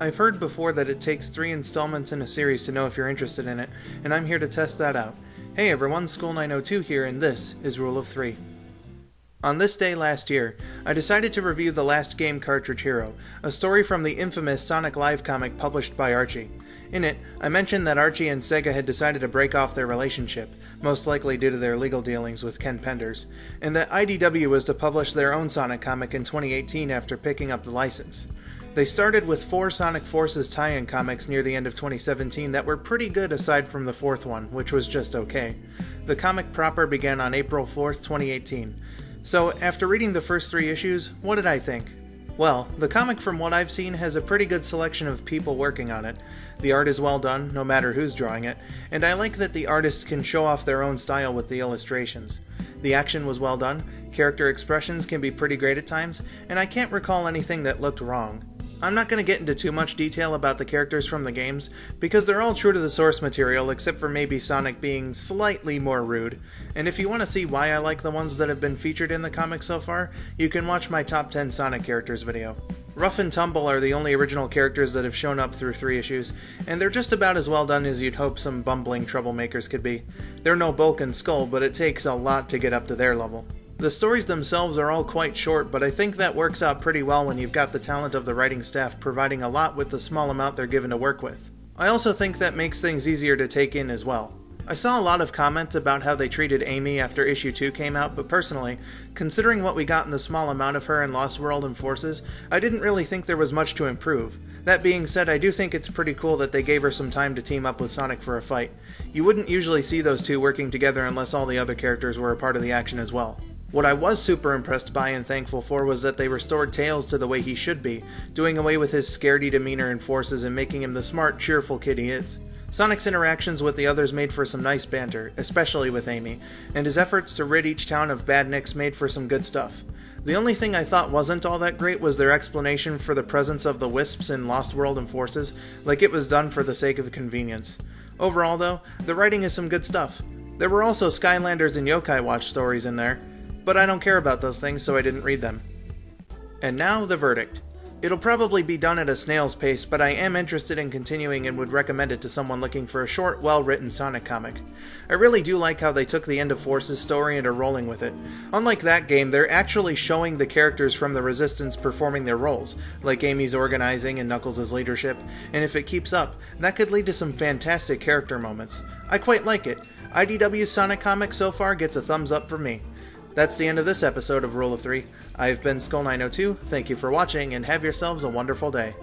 I've heard before that it takes 3 installments in a series to know if you're interested in it, and I'm here to test that out. Hey everyone, Skull902 here, and this is Rule of 3. On this day last year, I decided to review The Last Game Cartridge Hero, a story from the infamous Sonic Live comic published by Archie. In it, I mentioned that Archie and Sega had decided to break off their relationship, most likely due to their legal dealings with Ken Penders, and that IDW was to publish their own Sonic comic in 2018 after picking up the license. They started with 4 Sonic Forces tie-in comics near the end of 2017 that were pretty good aside from the 4th one, which was just okay. The comic proper began on April 4th, 2018. So, after reading the first 3 issues, what did I think? Well, the comic from what I've seen has a pretty good selection of people working on it. The art is well done, no matter who's drawing it, and I like that the artists can show off their own style with the illustrations. The action was well done, character expressions can be pretty great at times, and I can't recall anything that looked wrong. I'm not going to get into too much detail about the characters from the games, because they're all true to the source material except for maybe Sonic being slightly more rude, and if you want to see why I like the ones that have been featured in the comic so far, you can watch my top 10 Sonic characters video. Rough and Tumble are the only original characters that have shown up through 3 issues, and they're just about as well done as you'd hope some bumbling troublemakers could be. They're no Bulk and Skull, but it takes a lot to get up to their level. The stories themselves are all quite short, but I think that works out pretty well when you've got the talent of the writing staff providing a lot with the small amount they're given to work with. I also think that makes things easier to take in as well. I saw a lot of comments about how they treated Amy after issue 2 came out, but personally, considering what we got in the small amount of her in Lost World and Forces, I didn't really think there was much to improve. That being said, I do think it's pretty cool that they gave her some time to team up with Sonic for a fight. You wouldn't usually see those two working together unless all the other characters were a part of the action as well. What I was super impressed by and thankful for was that they restored Tails to the way he should be, doing away with his scaredy demeanor in Forces and making him the smart, cheerful kid he is. Sonic's interactions with the others made for some nice banter, especially with Amy, and his efforts to rid each town of badniks made for some good stuff. The only thing I thought wasn't all that great was their explanation for the presence of the Wisps in Lost World and Forces, like it was done for the sake of convenience. Overall though, the writing is some good stuff. There were also Skylanders and Yokai Watch stories in there, but I don't care about those things, so I didn't read them. And now, the verdict. It'll probably be done at a snail's pace, but I am interested in continuing and would recommend it to someone looking for a short, well-written Sonic comic. I really do like how they took the End of Forces story and are rolling with it. Unlike that game, they're actually showing the characters from the Resistance performing their roles, like Amy's organizing and Knuckles' leadership, and if it keeps up, that could lead to some fantastic character moments. I quite like it. IDW's Sonic comic so far gets a thumbs up from me. That's the end of this episode of Rule of 3. I've been Skull902, thank you for watching, and have yourselves a wonderful day.